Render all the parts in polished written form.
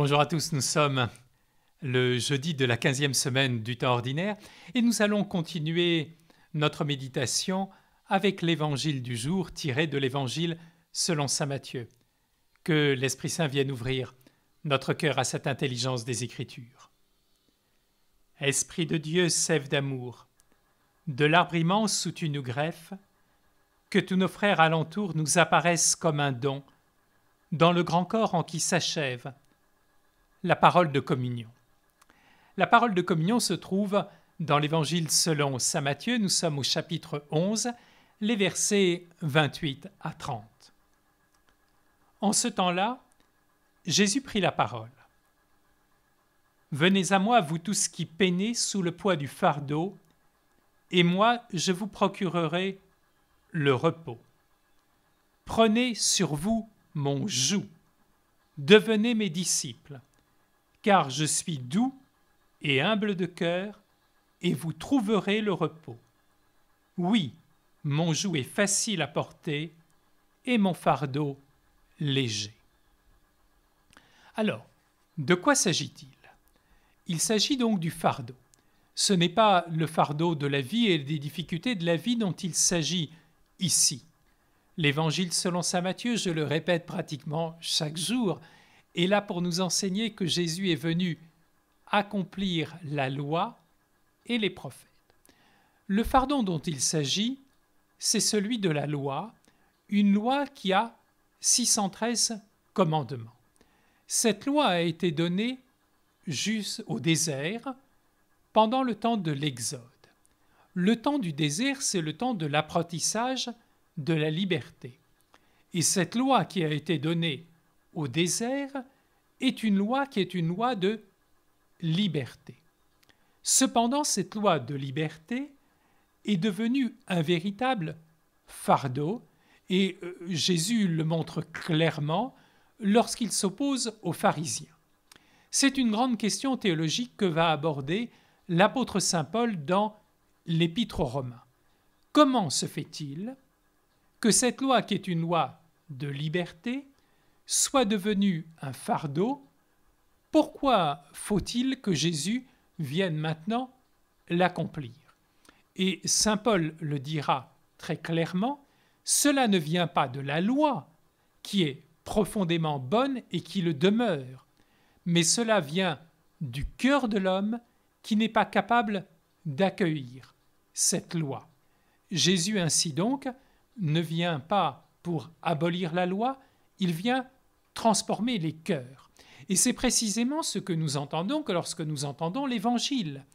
Bonjour à tous, nous sommes le jeudi de la 15e semaine du temps ordinaire et nous allons continuer notre méditation avec l'évangile du jour tiré de l'évangile selon saint Matthieu. Que l'Esprit Saint vienne ouvrir notre cœur à cette intelligence des Écritures. Esprit de Dieu, sève d'amour, de l'arbre immense où tu nous greffes, que tous nos frères alentour nous apparaissent comme un don, dans le grand corps en qui s'achève la parole de communion. La parole de communion se trouve dans l'Évangile selon saint Matthieu. Nous sommes au chapitre 11, les versets 28 à 30. En ce temps-là, Jésus prit la parole. « Venez à moi, vous tous qui peinez sous le poids du fardeau, et moi je vous procurerai le repos. Prenez sur vous mon joug, devenez mes disciples, car je suis doux et humble de cœur, et vous trouverez le repos. Oui, mon joug est facile à porter, et mon fardeau léger. » Alors, de quoi s'agit-il? Il s'agit donc du fardeau. Ce n'est pas le fardeau de la vie et des difficultés de la vie dont il s'agit ici. L'Évangile selon saint Matthieu, je le répète pratiquement chaque jour, est là pour nous enseigner que Jésus est venu accomplir la loi et les prophètes. Le fardeau dont il s'agit, c'est celui de la loi, une loi qui a 613 commandements. Cette loi a été donnée juste au désert pendant le temps de l'Exode. Le temps du désert, c'est le temps de l'apprentissage de la liberté. Et cette loi qui a été donnée au désert est une loi qui est une loi de liberté. Cependant, cette loi de liberté est devenue un véritable fardeau et Jésus le montre clairement lorsqu'il s'oppose aux pharisiens. C'est une grande question théologique que va aborder l'apôtre saint Paul dans l'Épître aux Romains. Comment se fait-il que cette loi qui est une loi de liberté soit devenue un fardeau? Pourquoi faut-il que Jésus vienne maintenant l'accomplir? Et saint Paul le dira très clairement, cela ne vient pas de la loi qui est profondément bonne et qui le demeure, mais cela vient du cœur de l'homme qui n'est pas capable d'accueillir cette loi. Jésus ainsi donc ne vient pas pour abolir la loi, il vient transformer les cœurs. Et c'est précisément ce que nous entendons que lorsque nous entendons l'Évangile.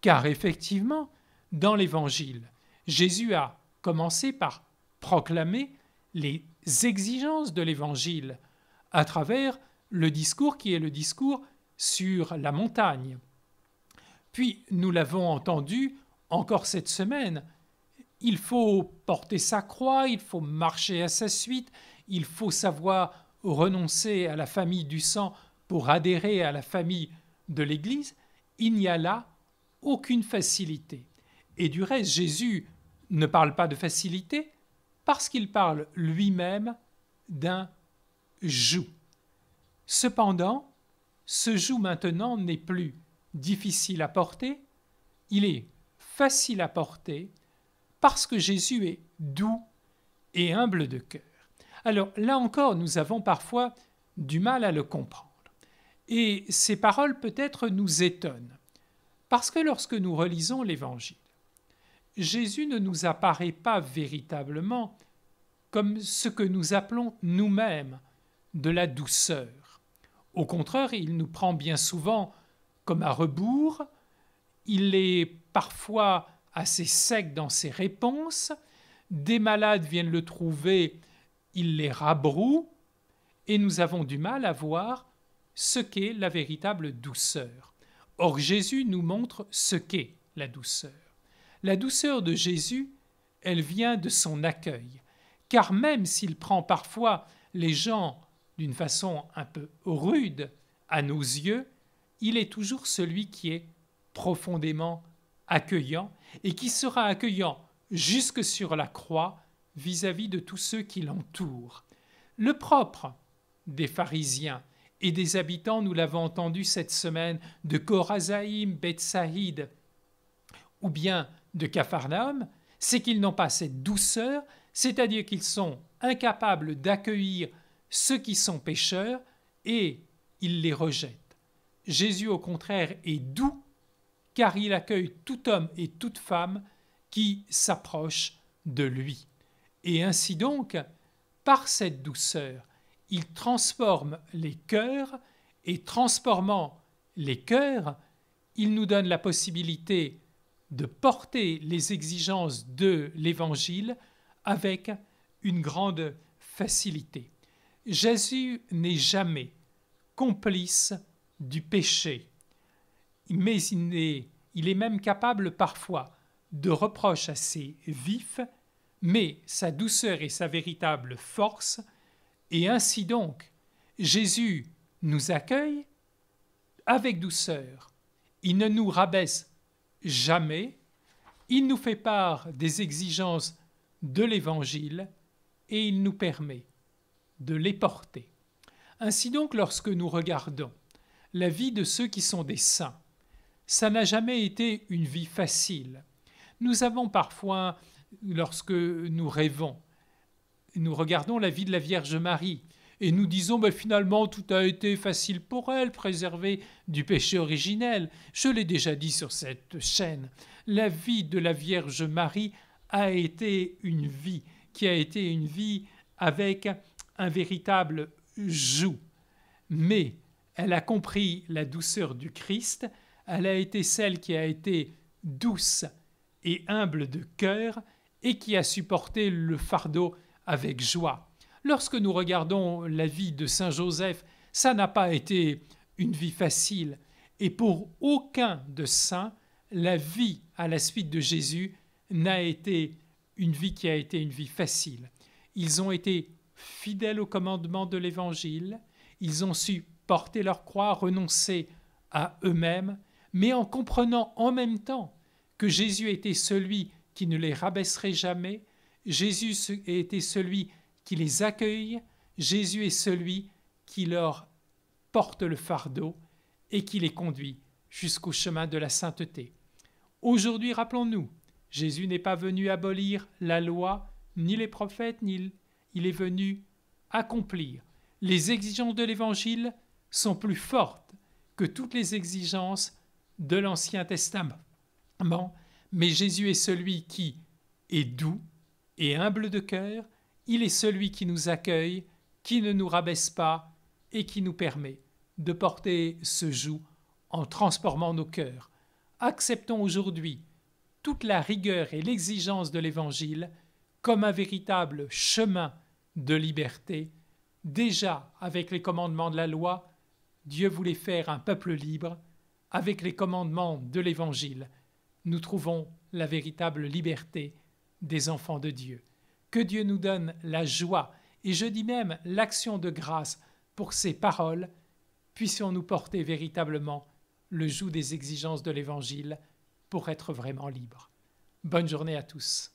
Car effectivement, dans l'Évangile, Jésus a commencé par proclamer les exigences de l'Évangile à travers le discours qui est le discours sur la montagne. Puis, nous l'avons entendu encore cette semaine, il faut porter sa croix, il faut marcher à sa suite, il faut savoir renoncer à la famille du sang pour adhérer à la famille de l'Église. Il n'y a là aucune facilité. Et du reste, Jésus ne parle pas de facilité parce qu'il parle lui-même d'un joug. Cependant, ce joug maintenant n'est plus difficile à porter, il est facile à porter parce que Jésus est doux et humble de cœur. Alors là encore, nous avons parfois du mal à le comprendre. Et ces paroles peut-être nous étonnent, parce que lorsque nous relisons l'Évangile, Jésus ne nous apparaît pas véritablement comme ce que nous appelons nous-mêmes de la douceur. Au contraire, il nous prend bien souvent comme à rebours, il est parfois assez sec dans ses réponses, des malades viennent le trouver, il les rabroue, et nous avons du mal à voir ce qu'est la véritable douceur. Or, Jésus nous montre ce qu'est la douceur. La douceur de Jésus, elle vient de son accueil, car même s'il prend parfois les gens d'une façon un peu rude à nos yeux, il est toujours celui qui est profondément accueillant et qui sera accueillant jusque sur la croix vis-à-vis de tous ceux qui l'entourent. Le propre des pharisiens et des habitants, nous l'avons entendu cette semaine, de Chorazaïm, Bethsaïde ou bien de Capharnaüm, c'est qu'ils n'ont pas cette douceur, c'est-à-dire qu'ils sont incapables d'accueillir ceux qui sont pécheurs et ils les rejettent. Jésus, au contraire, est doux car il accueille tout homme et toute femme qui s'approchent de lui. Et ainsi donc, par cette douceur, il transforme les cœurs et transformant les cœurs, il nous donne la possibilité de porter les exigences de l'Évangile avec une grande facilité. Jésus n'est jamais complice du péché, mais il est même capable parfois de reproches assez vifs, mais sa douceur est sa véritable force, et ainsi donc, Jésus nous accueille avec douceur. Il ne nous rabaisse jamais, il nous fait part des exigences de l'Évangile et il nous permet de les porter. Ainsi donc, lorsque nous regardons la vie de ceux qui sont des saints, ça n'a jamais été une vie facile. Nous avons parfois, lorsque nous rêvons, nous regardons la vie de la Vierge Marie et nous disons finalement tout a été facile pour elle, préservée du péché originel. Je l'ai déjà dit sur cette chaîne, la vie de la Vierge Marie a été une vie qui a été une vie avec un véritable joug. Mais elle a compris la douceur du Christ, elle a été celle qui a été douce et humble de cœur et qui a supporté le fardeau avec joie. Lorsque nous regardons la vie de Saint Joseph, ça n'a pas été une vie facile. Et pour aucun de saints, la vie à la suite de Jésus n'a été une vie qui a été une vie facile. Ils ont été fidèles au commandement de l'Évangile, ils ont su porter leur croix, renoncer à eux-mêmes, mais en comprenant en même temps que Jésus était celui qui ne les rabaisserait jamais, Jésus était celui qui les accueille, Jésus est celui qui leur porte le fardeau et qui les conduit jusqu'au chemin de la sainteté. Aujourd'hui, rappelons-nous, Jésus n'est pas venu abolir la loi, ni les prophètes, ni il est venu accomplir. Les exigences de l'Évangile sont plus fortes que toutes les exigences de l'Ancien Testament. Mais Jésus est celui qui est doux et humble de cœur, il est celui qui nous accueille, qui ne nous rabaisse pas et qui nous permet de porter ce joug en transformant nos cœurs. Acceptons aujourd'hui toute la rigueur et l'exigence de l'Évangile comme un véritable chemin de liberté. Déjà, avec les commandements de la loi, Dieu voulait faire un peuple libre. Avec les commandements de l'Évangile, nous trouvons la véritable liberté des enfants de Dieu. Que Dieu nous donne la joie, et je dis même l'action de grâce pour ces paroles, puissions-nous porter véritablement le joug des exigences de l'Évangile pour être vraiment libres. Bonne journée à tous.